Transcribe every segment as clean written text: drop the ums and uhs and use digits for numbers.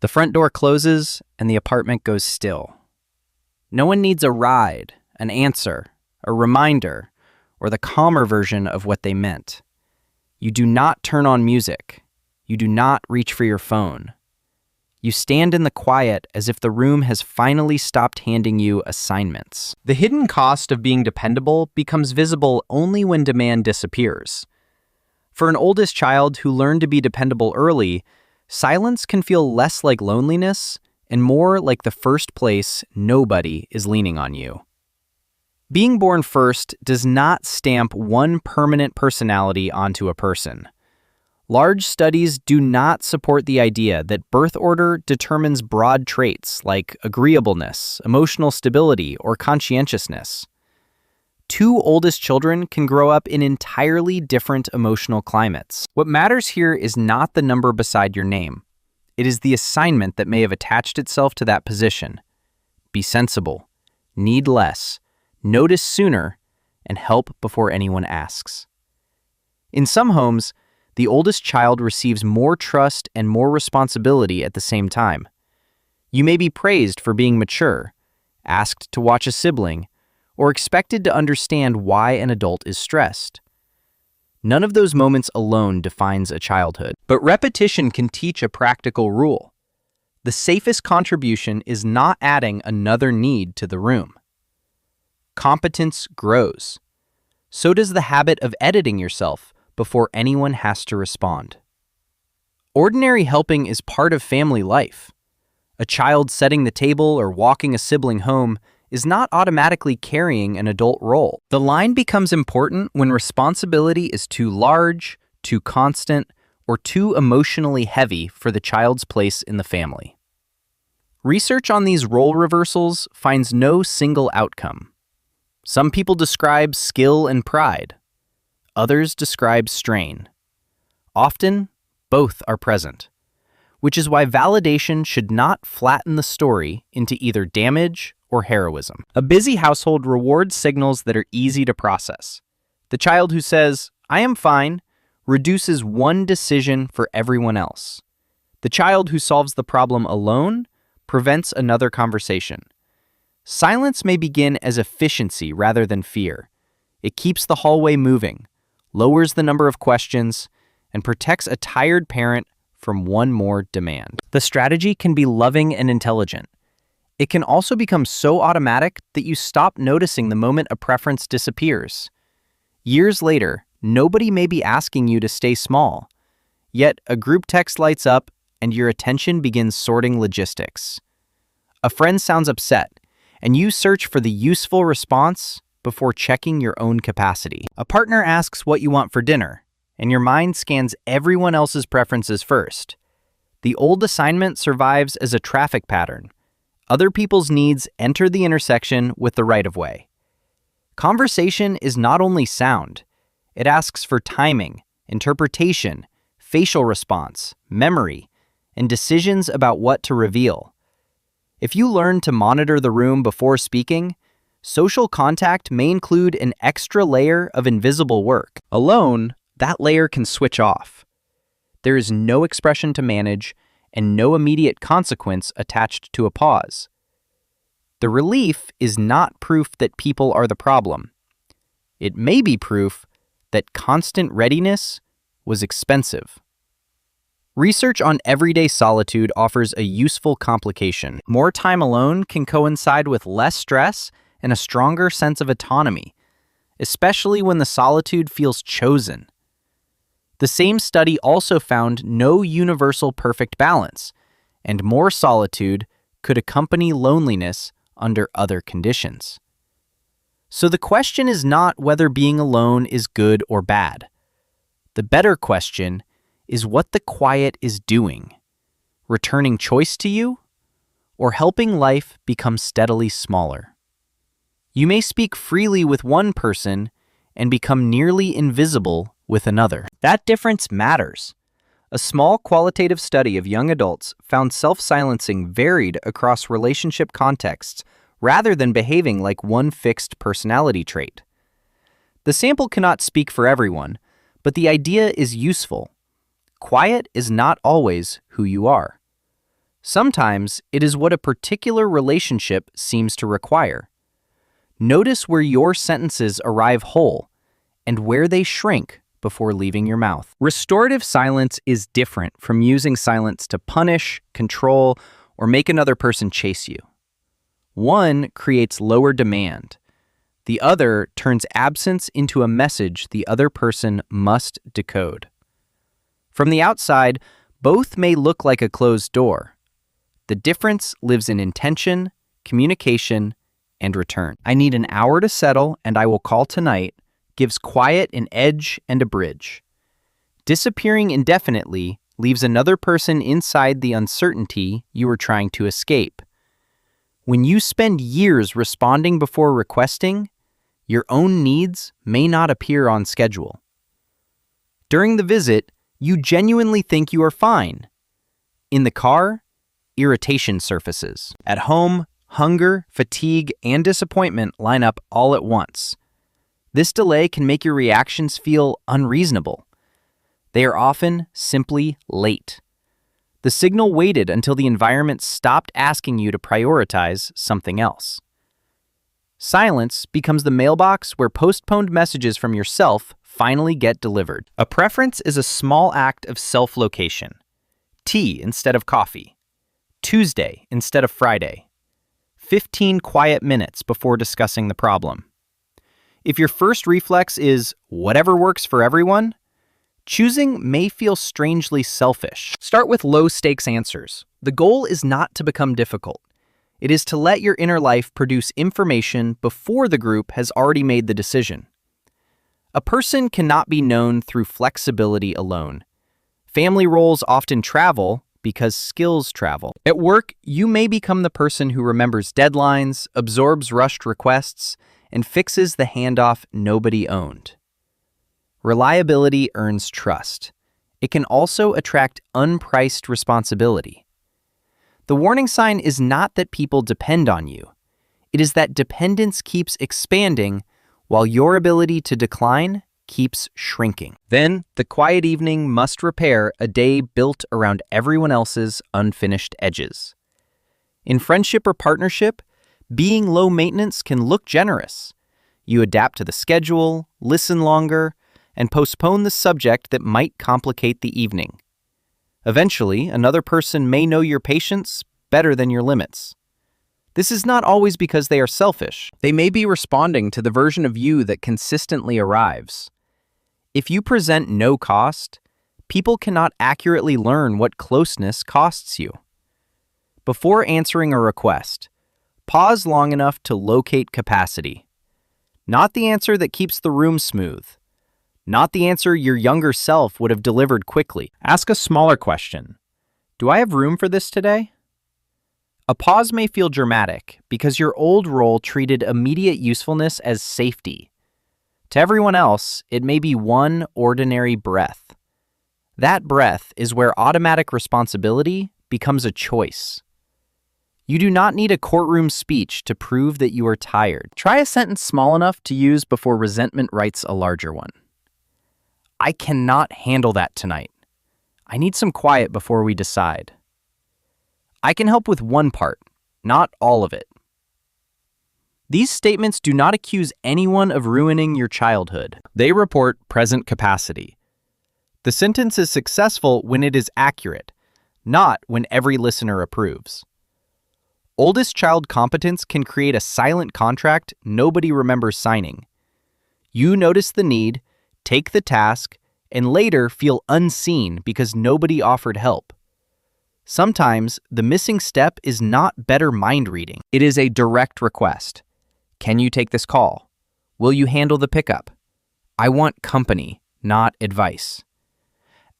The front door closes and the apartment goes still. No one needs a ride, an answer, a reminder, or the calmer version of what they meant. You do not turn on music. You do not reach for your phone. You stand in the quiet as if the room has finally stopped handing you assignments. The hidden cost of being dependable becomes visible only when demand disappears. For an oldest child who learned to be dependable early, silence can feel less like loneliness and more like the first place nobody is leaning on you. Being born first does not stamp one permanent personality onto a person. Large studies do not support the idea that birth order determines broad traits like agreeableness, emotional stability, or conscientiousness. Two oldest children can grow up in entirely different emotional climates. What matters here is not the number beside your name. It is the assignment that may have attached itself to that position. Be sensible, need less, notice sooner, and help before anyone asks. In some homes, the oldest child receives more trust and more responsibility at the same time. You may be praised for being mature, asked to watch a sibling, or expected to understand why an adult is stressed. None of those moments alone defines a childhood, but repetition can teach a practical rule. The safest contribution is not adding another need to the room. Competence grows. So does the habit of editing yourself before anyone has to respond. Ordinary helping is part of family life. A child setting the table or walking a sibling home is not automatically carrying an adult role. The line becomes important when responsibility is too large, too constant, or too emotionally heavy for the child's place in the family. Research on these role reversals finds no single outcome. Some people describe skill and pride. Others describe strain. Often, both are present, which is why validation should not flatten the story into either damage or heroism. A busy household rewards signals that are easy to process. The child who says, "I am fine," reduces one decision for everyone else. The child who solves the problem alone prevents another conversation. Silence may begin as efficiency rather than fear. It keeps the hallway moving, lowers the number of questions, and protects a tired parent from one more demand. The strategy can be loving and intelligent. It can also become so automatic that you stop noticing the moment a preference disappears. Years later, nobody may be asking you to stay small, yet a group text lights up and your attention begins sorting logistics. A friend sounds upset, and you search for the useful response before checking your own capacity. A partner asks what you want for dinner, and your mind scans everyone else's preferences first. The old assignment survives as a traffic pattern. Other people's needs enter the intersection with the right-of-way. Conversation is not only sound. It asks for timing, interpretation, facial response, memory, and decisions about what to reveal. If you learn to monitor the room before speaking, social contact may include an extra layer of invisible work. Alone, that layer can switch off. There is no expression to manage and no immediate consequence attached to a pause. The relief is not proof that people are the problem. It may be proof that constant readiness was expensive. Research on everyday solitude offers a useful complication. More time alone can coincide with less stress and a stronger sense of autonomy, especially when the solitude feels chosen. The same study also found no universal perfect balance, and more solitude could accompany loneliness under other conditions. So the question is not whether being alone is good or bad. The better question is what the quiet is doing, returning choice to you, or helping life become steadily smaller. You may speak freely with one person and become nearly invisible with another. That difference matters. A small qualitative study of young adults found self-silencing varied across relationship contexts rather than behaving like one fixed personality trait. The sample cannot speak for everyone, but the idea is useful. Quiet is not always who you are. Sometimes it is what a particular relationship seems to require. Notice where your sentences arrive whole and where they shrink before leaving your mouth. Restorative silence is different from using silence to punish, control, or make another person chase you. One creates lower demand. The other turns absence into a message the other person must decode. From the outside, both may look like a closed door. The difference lives in intention, communication, and return. I need an hour to settle and I will call tonight gives quiet an edge and a bridge. Disappearing indefinitely leaves another person inside the uncertainty you were trying to escape. When you spend years responding before requesting, your own needs may not appear on schedule. During the visit, you genuinely think you are fine. In the car, irritation surfaces. At home, hunger, fatigue, and disappointment line up all at once. This delay can make your reactions feel unreasonable. They are often simply late. The signal waited until the environment stopped asking you to prioritize something else. Silence becomes the mailbox where postponed messages from yourself finally get delivered. A preference is a small act of self-location. Tea instead of coffee. Tuesday instead of Friday. 15 quiet minutes before discussing the problem. If your first reflex is whatever works for everyone, choosing may feel strangely selfish. Start with low-stakes answers. The goal is not to become difficult. It is to let your inner life produce information before the group has already made the decision. A person cannot be known through flexibility alone. Family roles often travel because skills travel. At work, you may become the person who remembers deadlines, absorbs rushed requests, and fixes the handoff nobody owned. Reliability earns trust. It can also attract unpriced responsibility. The warning sign is not that people depend on you. It is that dependence keeps expanding while your ability to decline keeps shrinking. Then, the quiet evening must repair a day built around everyone else's unfinished edges. In friendship or partnership, being low maintenance can look generous. You adapt to the schedule, listen longer, and postpone the subject that might complicate the evening. Eventually, another person may know your patience better than your limits. This is not always because they are selfish. They may be responding to the version of you that consistently arrives. If you present no cost, people cannot accurately learn what closeness costs you. Before answering a request, pause long enough to locate capacity. Not the answer that keeps the room smooth. Not the answer your younger self would have delivered quickly. Ask a smaller question. Do I have room for this today? A pause may feel dramatic because your old role treated immediate usefulness as safety. To everyone else, it may be one ordinary breath. That breath is where automatic responsibility becomes a choice. You do not need a courtroom speech to prove that you are tired. Try a sentence small enough to use before resentment writes a larger one. I cannot handle that tonight. I need some quiet before we decide. I can help with one part, not all of it. These statements do not accuse anyone of ruining your childhood. They report present capacity. The sentence is successful when it is accurate, not when every listener approves. Oldest child competence can create a silent contract nobody remembers signing. You notice the need, take the task, and later feel unseen because nobody offered help. Sometimes the missing step is not better mind reading. It is a direct request. Can you take this call? Will you handle the pickup? I want company, not advice.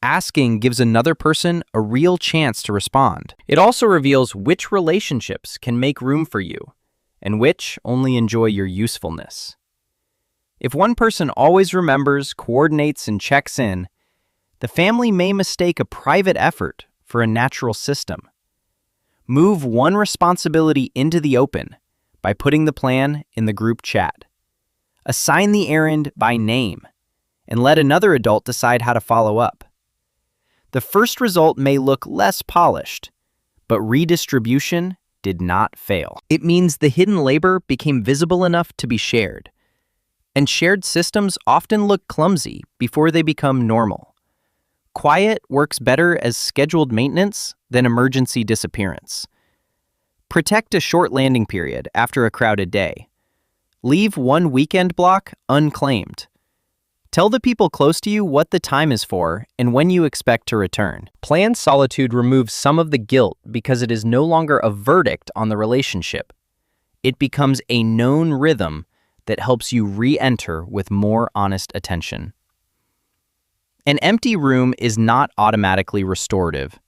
Asking gives another person a real chance to respond. It also reveals which relationships can make room for you and which only enjoy your usefulness. If one person always remembers, coordinates, and checks in, the family may mistake a private effort for a natural system. Move one responsibility into the open by putting the plan in the group chat. Assign the errand by name and let another adult decide how to follow up. The first result may look less polished, but redistribution did not fail. It means the hidden labor became visible enough to be shared. And shared systems often look clumsy before they become normal. Quiet works better as scheduled maintenance than emergency disappearance. Protect a short landing period after a crowded day. Leave one weekend block unclaimed. Tell the people close to you what the time is for and when you expect to return. Planned solitude removes some of the guilt because it is no longer a verdict on the relationship. It becomes a known rhythm that helps you re-enter with more honest attention. An empty room is not automatically restorative.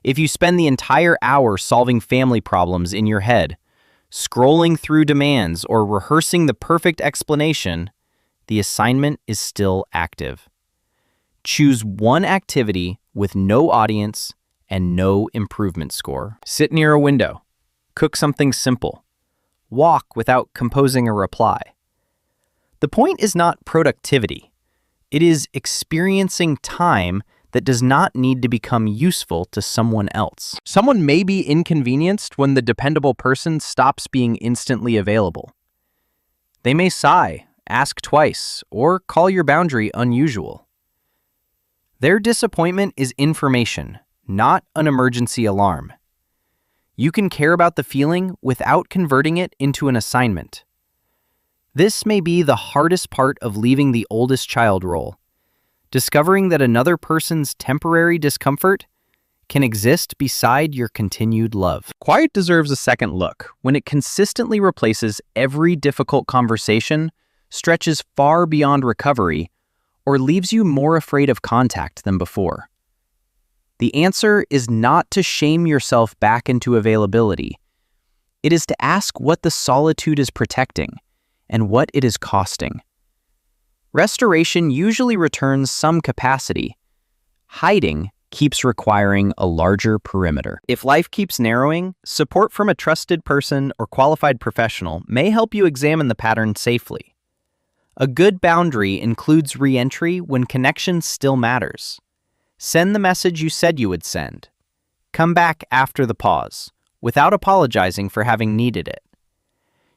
If you spend the entire hour solving family problems in your head, scrolling through demands, or rehearsing the perfect explanation, the assignment is still active. Choose one activity with no audience and no improvement score. Sit near a window. Cook something simple. Walk without composing a reply. The point is not productivity. It is experiencing time that does not need to become useful to someone else. Someone may be inconvenienced when the dependable person stops being instantly available. They may sigh, ask twice, or call your boundary unusual. Their disappointment is information, not an emergency alarm. You can care about the feeling without converting it into an assignment. This may be the hardest part of leaving the oldest child role. Discovering that another person's temporary discomfort can exist beside your continued love. Quiet deserves a second look when it consistently replaces every difficult conversation, stretches far beyond recovery, or leaves you more afraid of contact than before. The answer is not to shame yourself back into availability. It is to ask what the solitude is protecting and what it is costing. Restoration usually returns some capacity. Hiding keeps requiring a larger perimeter. If life keeps narrowing, support from a trusted person or qualified professional may help you examine the pattern safely. A good boundary includes re-entry when connection still matters. Send the message you said you would send. Come back after the pause, without apologizing for having needed it.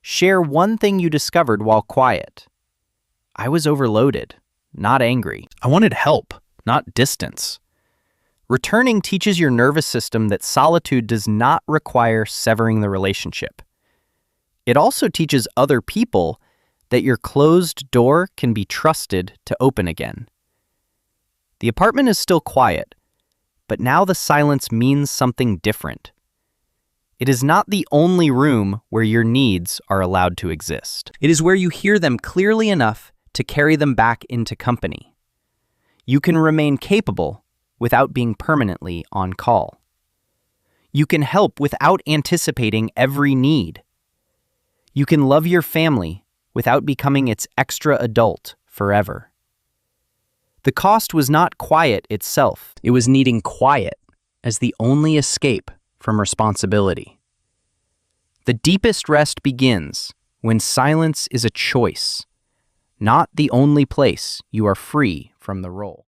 Share one thing you discovered while quiet. I was overloaded, not angry. I wanted help, not distance. Returning teaches your nervous system that solitude does not require severing the relationship. It also teaches other people that your closed door can be trusted to open again. The apartment is still quiet, but now the silence means something different. It is not the only room where your needs are allowed to exist. It is where you hear them clearly enough to carry them back into company. You can remain capable without being permanently on call. You can help without anticipating every need. You can love your family without becoming its extra adult forever. The cost was not quiet itself. It was needing quiet as the only escape from responsibility. The deepest rest begins when silence is a choice, not the only place you are free from the role.